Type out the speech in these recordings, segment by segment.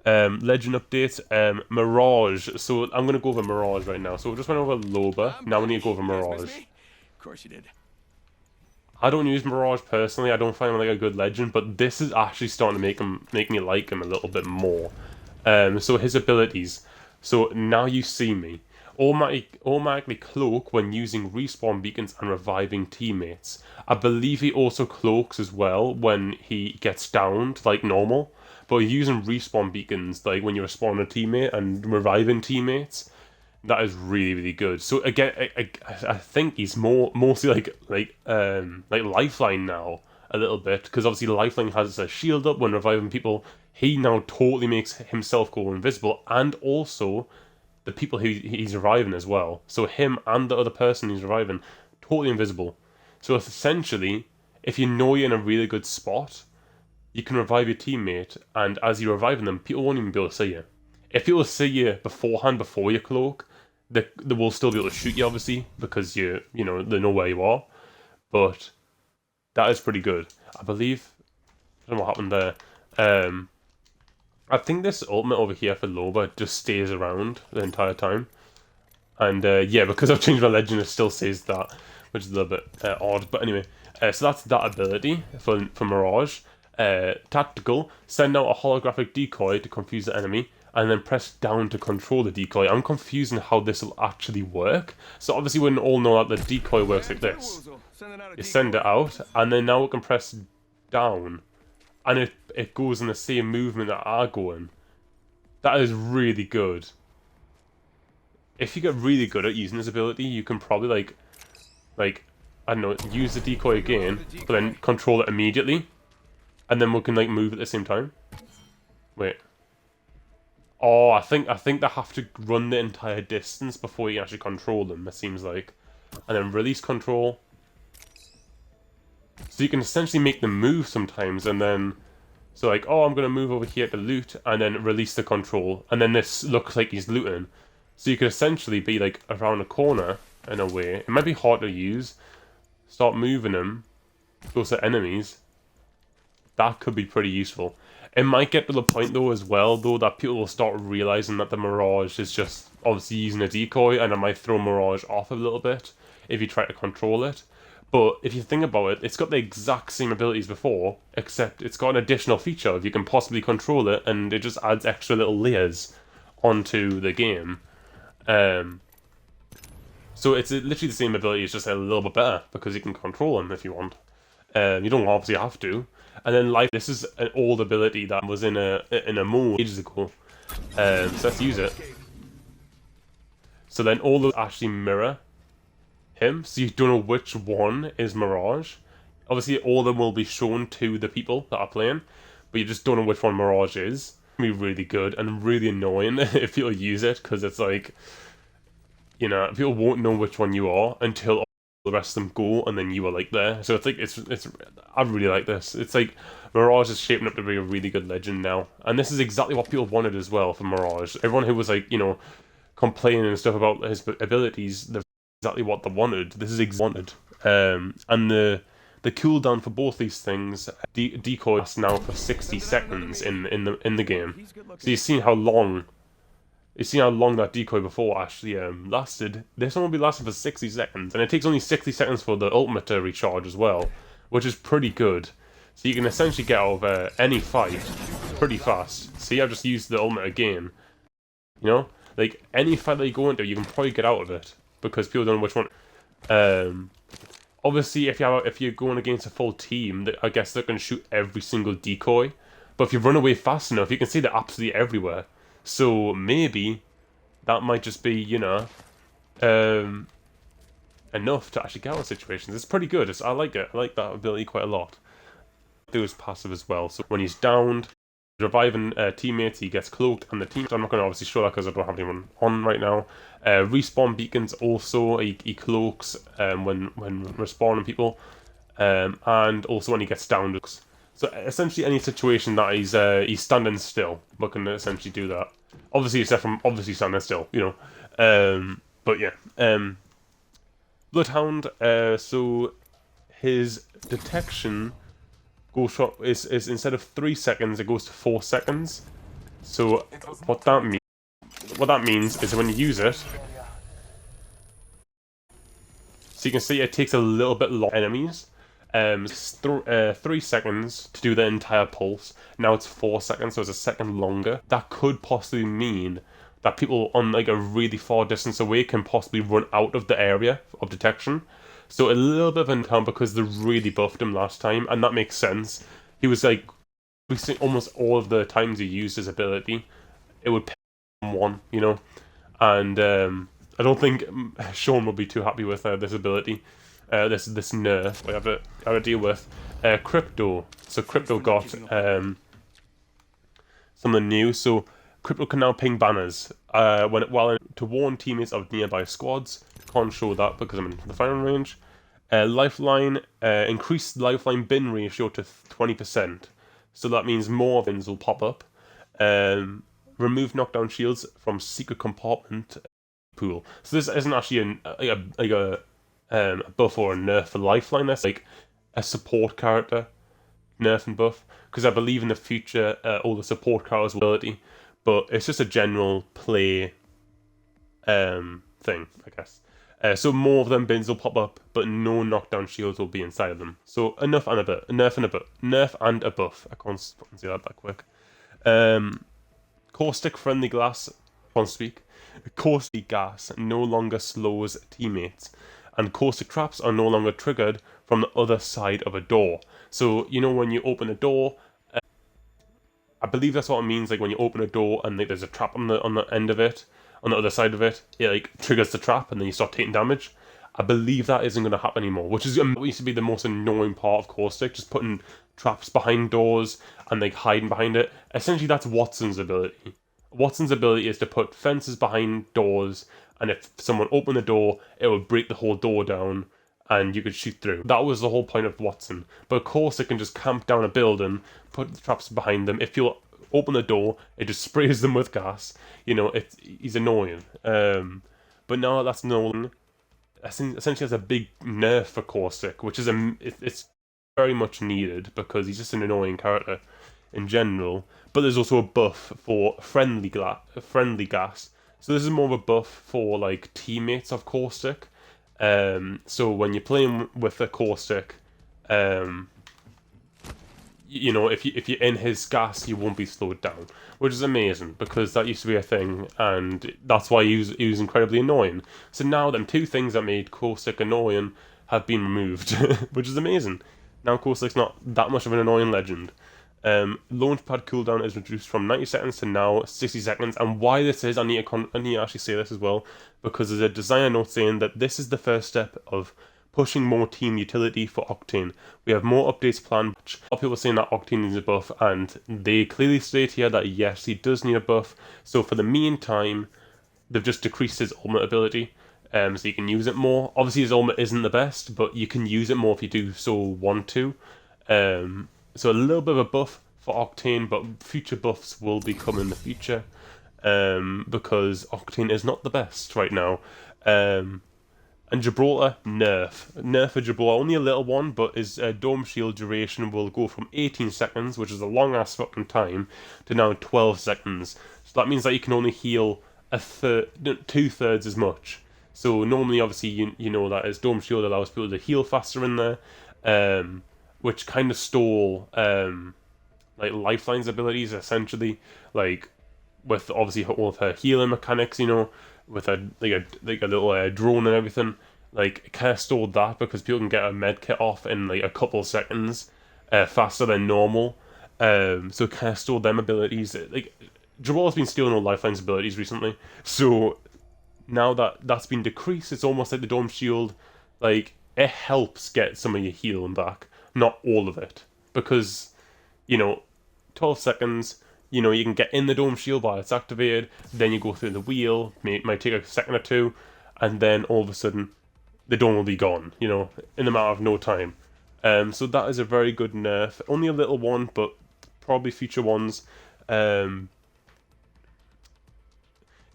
Legend update, Mirage. So I'm gonna go over Mirage right now. So we just went over 𝗏𝗏. Now we need to go over Mirage. Of course you did. I don't use Mirage personally. I don't find him like a good legend, but this is actually starting to make me like him a little bit more. So his abilities. So now you see me. Automatically cloak when using respawn beacons and reviving teammates. I believe he also cloaks as well when he gets downed like normal. But using respawn beacons, like when you respawn a teammate and reviving teammates, that is really, really good. So again, I think he's mostly like Lifeline now a little bit, because obviously Lifeline has a shield up when reviving people. He now totally makes himself go invisible, and also the people he's reviving as well. So him and the other person he's reviving, totally invisible. So essentially, if you know you're in a really good spot, you can revive your teammate, and as you're reviving them, people won't even be able to see you. If people see you beforehand, before you cloak, they will still be able to shoot you, obviously, because you know, they know where you are. But that is pretty good. I believe, I don't know what happened there. I think this ultimate over here for 𝗏𝗏 just stays around the entire time. And yeah, because I've changed my legend, it still says that, which is a little bit odd. But anyway, so that's that ability for Mirage. Tactical, send out a holographic decoy to confuse the enemy, and then press down to control the decoy. I'm confused on how this will actually work. So obviously we all know that the decoy works like this. You send it out, and then now we can press down, and it goes in the same movement that I go in. That is really good. If you get really good at using this ability, you can probably like I don't know, use the decoy again, but then control it immediately, and then we can like move at the same time. Wait. Oh, I think they have to run the entire distance before you actually control them, it seems like. And then release control. So you can essentially make them move sometimes, and then... So like, oh, I'm going to move over here to loot, and then release the control. And then this looks like he's looting. So you could essentially be like around a corner, in a way. It might be hard to use. Start moving him. Go to enemies. That could be pretty useful. It might get to the point though as well though that people will start realizing that the Mirage is just obviously using a decoy, and it might throw Mirage off a little bit if you try to control it. But if you think about it, it's got the exact same abilities before, except it's got an additional feature of you can possibly control it, and it just adds extra little layers onto the game. So it's literally the same ability, it's just a little bit better because you can control them if you want. You don't obviously have to. And then this is an old ability that was in a mode ages ago. So let's use it. So then all those actually mirror him, so you don't know which one is Mirage. Obviously all of them will be shown to the people that are playing, but you just don't know which one Mirage is. It'll be really good and really annoying if people use it, because it's like, you know, people won't know which one you are until the rest of them go, and then you are like there. So it's like it's I really like this. It's like Mirage is shaping up to be a really good legend now, and this is exactly what people wanted as well for Mirage. Everyone who was like, you know, complaining and stuff about his abilities, they're exactly what they wanted. This is exactly wanted. And the cooldown for both these things, decoy lasts now for 60 seconds in the game. So you've seen how long. You see how long that decoy before actually lasted. This one will be lasting for 60 seconds, and it takes only 60 seconds for the ultimate to recharge as well, which is pretty good. So you can essentially get out of any fight pretty fast. See, I just used the ultimate again. You know, like any fight that you go into, you can probably get out of it because people don't know which one. Obviously, if you're going against a full team, I guess they're going to shoot every single decoy. But if you run away fast enough, you can see they're absolutely everywhere. So maybe that might just be, you know, enough to actually get out of situations. It's pretty good. I like it. I like that ability quite a lot. It was passive as well. So when he's downed, reviving teammates, he gets cloaked, and the team. I'm not going to obviously show that because I don't have anyone on right now. Respawn beacons also, he cloaks when respawning people, and also when he gets downed. So essentially, any situation that he's standing still, we can essentially do that. Obviously, except from obviously standing still, you know. But yeah, Bloodhound. So his detection goes from is instead of 3 seconds, it goes to 4 seconds. So what that means is when you use it, so you can see it takes a little bit long enemies. 3 seconds to do the entire pulse. Now it's 4 seconds, so it's a second longer. That could possibly mean that people on like a really far distance away can possibly run out of the area of detection. So a little bit of an account because they really buffed him last time, and that makes sense. He was like, almost all of the times he used his ability, it would pick one, you know? And I don't think Sean will be too happy with this ability. This nerf we have to deal with. Crypto. So Crypto got something new. So Crypto can now ping banners to warn teammates of nearby squads. Can't show that because I'm in the firing range. Lifeline, increased lifeline bin ratio to 20%. So that means more bins will pop up. Remove knockdown shields from secret compartment pool. So this isn't actually a buff or a nerf for Lifeline. That's like a support character nerf and buff, because I believe in the future all the support characters will ability, but it's just a general play thing, I guess. So more of them bins will pop up, but no knockdown shields will be inside of them. So enough and a bit, nerf and a buff. I can't say that quick. Caustic friendly glass. Can't speak. Caustic gas no longer slows teammates, and caustic traps are no longer triggered from the other side of a door. So you know when you open a door, I believe that's what it means. Like when you open a door and like, there's a trap on the end of it, on the other side of it, it like triggers the trap and then you start taking damage. I believe that isn't going to happen anymore, which is what used to be the most annoying part of caustic, just putting traps behind doors and like hiding behind it. Essentially, that's Watson's ability. Watson's ability is to put fences behind doors, and if someone opened the door, it would break the whole door down and you could shoot through. That was the whole point of Watson. But of course, it can just camp down a building, put the traps behind them. If you open the door, it just sprays them with gas. You know, he's annoying. But now that's no. Essentially, that's a big nerf for Caustic, which is it's very much needed because he's just an annoying character in general. But there's also a buff for friendly gas. So this is more of a buff for like teammates of Caustic. So when you're playing with a Caustic, you know, if you're in his gas, you won't be slowed down, which is amazing because that used to be a thing, and that's why he was incredibly annoying. So now them two things that made Caustic annoying have been removed, which is amazing. Now Caustic's not that much of an annoying legend. Launchpad cooldown is reduced from 90 seconds to now 60 seconds, and why this is, I need to actually say this as well, because there's a designer note saying that this is the first step of pushing more team utility for Octane. We have more updates planned. A lot of people are saying that Octane needs a buff, and they clearly state here that yes, he does need a buff. So for the meantime, they've just decreased his ultimate ability, so you can use it more. Obviously his ultimate isn't the best, but you can use it more if you do so want to. So a little bit of a buff for Octane, but future buffs will be coming in the future, because Octane is not the best right now. And Gibraltar, nerf for Gibraltar, only a little one, but his dome shield duration will go from 18 seconds, which is a long ass fucking time, to now 12 seconds. So that means that you can only heal 2/3 as much. So normally, obviously, you know that his dome shield allows people to heal faster in there, which kind of stole like Lifeline's abilities, essentially, like with obviously all of her healing mechanics, you know, with a little drone and everything. Like, it kind of stole that because people can get a med kit off in like a couple of seconds faster than normal. So it kind of stole them abilities. Like, Gibraltar's been stealing all Lifeline's abilities recently, so now that that's been decreased, it's almost like the dome shield, like, it helps get some of your healing back, not all of it, because, you know, 12 seconds, you know, you can get in the dome shield while it's activated, then you go through the wheel, might take a second or two, and then all of a sudden the dome will be gone, you know, in a matter of no time. So that is a very good nerf. Only a little one, but probably future ones. Yeah,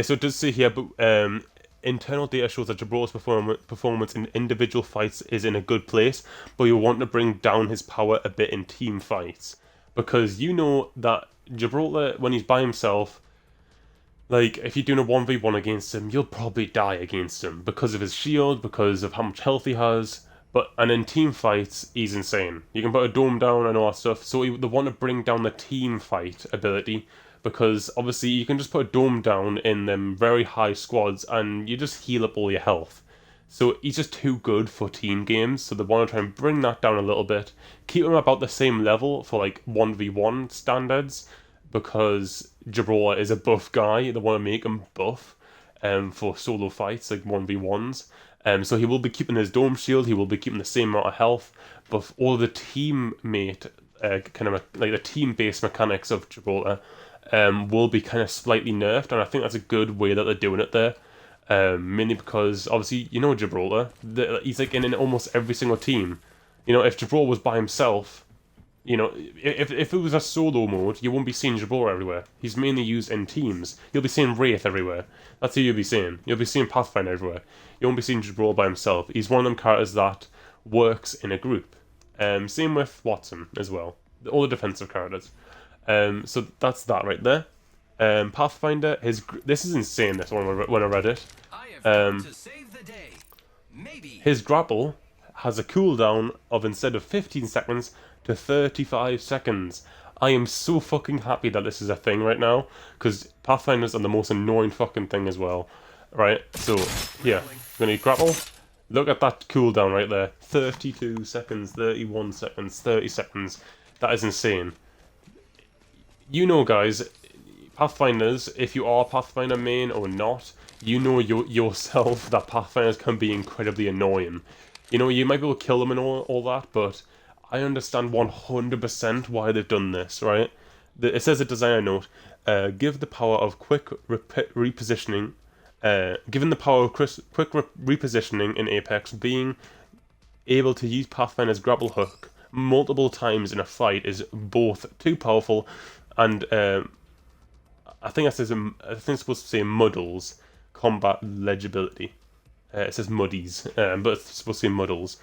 so it does say here, but internal data shows that Gibraltar's performance in individual fights is in a good place, but you'll want to bring down his power a bit in team fights. Because you know that Gibraltar, when he's by himself, like, if you're doing a 1v1 against him, you'll probably die against him because of his shield, because of how much health he has. And in team fights, he's insane. You can put a dome down and all that stuff. So they want to bring down the team fight ability, because obviously you can just put a dome down in them very high squads and you just heal up all your health. So he's just too good for team games, so they want to try and bring that down a little bit. Keep him about the same level for like 1v1 standards, because Gibraltar is a buff guy. They want to make him buff for solo fights, like 1v1s. So he will be keeping his dome shield, he will be keeping the same amount of health, but all the teammate, kind of like the team-based mechanics of Gibraltar will be kind of slightly nerfed, and I think that's a good way that they're doing it there. Mainly because, obviously, you know Gibraltar, he's like in almost every single team. You know, if Gibraltar was by himself, you know, if it was a solo mode, you won't be seeing Gibraltar everywhere. He's mainly used in teams. You'll be seeing Wraith everywhere. That's who you'll be seeing. You'll be seeing Pathfinder everywhere. You won't be seeing Gibraltar by himself. He's one of them characters that works in a group. Same with Watson as well. All the defensive characters. So that's that right there. Pathfinder, this is insane, this one, when I read it. His grapple has a cooldown of, instead of 15 seconds, to 35 seconds. I am so fucking happy that this is a thing right now, because Pathfinders are the most annoying fucking thing as well. Right, so, yeah, I'm gonna grapple. Look at that cooldown right there. 32 seconds, 31 seconds, 30 seconds. That is insane. You know, guys, Pathfinders, if you are Pathfinder main or not, you know yourself that Pathfinders can be incredibly annoying. You know, you might be able to kill them and all that, but I understand 100% why they've done this, right? It says a designer note, give the power of quick repositioning, given the power of quick repositioning in Apex, being able to use Pathfinder's grapple hook multiple times in a fight is both too powerful and, I think it's supposed to say muddles combat legibility. It says muddies, but it's supposed to say muddles.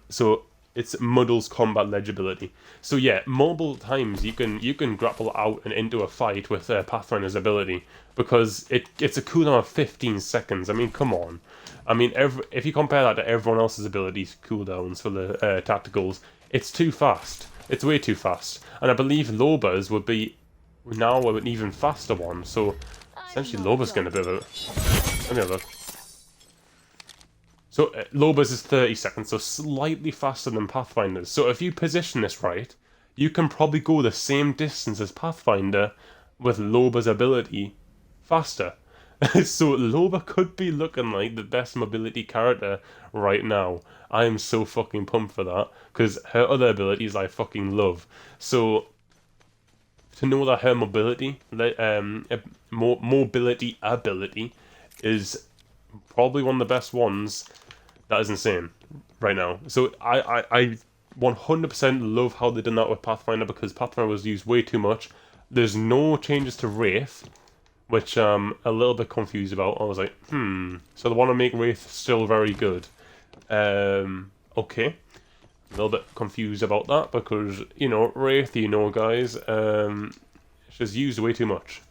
So it's muddles combat legibility. So yeah, multiple times you can grapple out and into a fight with Pathfinder's ability, because it's a cooldown of 15 seconds. I mean, come on. I mean, if you compare that to everyone else's abilities cooldowns for the tacticals, it's too fast. It's way too fast. And I believe 𝗏𝗲𝗁𝗏 would be now an even faster one. So essentially 𝗏𝗏𝗁𝗏's going to be a bit. Let me have a look. So 𝗏𝗏𝗁𝗏's is 30 seconds, so slightly faster than Pathfinder's. So if you position this right, you can probably go the same distance as Pathfinder with 𝗏𝗏𝗁𝗏's ability faster. So 𝗏𝗏𝗁𝗏 could be looking like the best mobility character right now. I am so fucking pumped for that, because her other abilities I fucking love. So to know that her mobility ability is probably one of the best ones, that is insane right now. So I 100% love how they done that with Pathfinder, because Pathfinder was used way too much. There's no changes to Wraith, which I'm a little bit confused about. I was like, so they want to make Wraith still very good. Okay. A little bit confused about that, because, you know, Wraith, you know, guys, she's used way too much.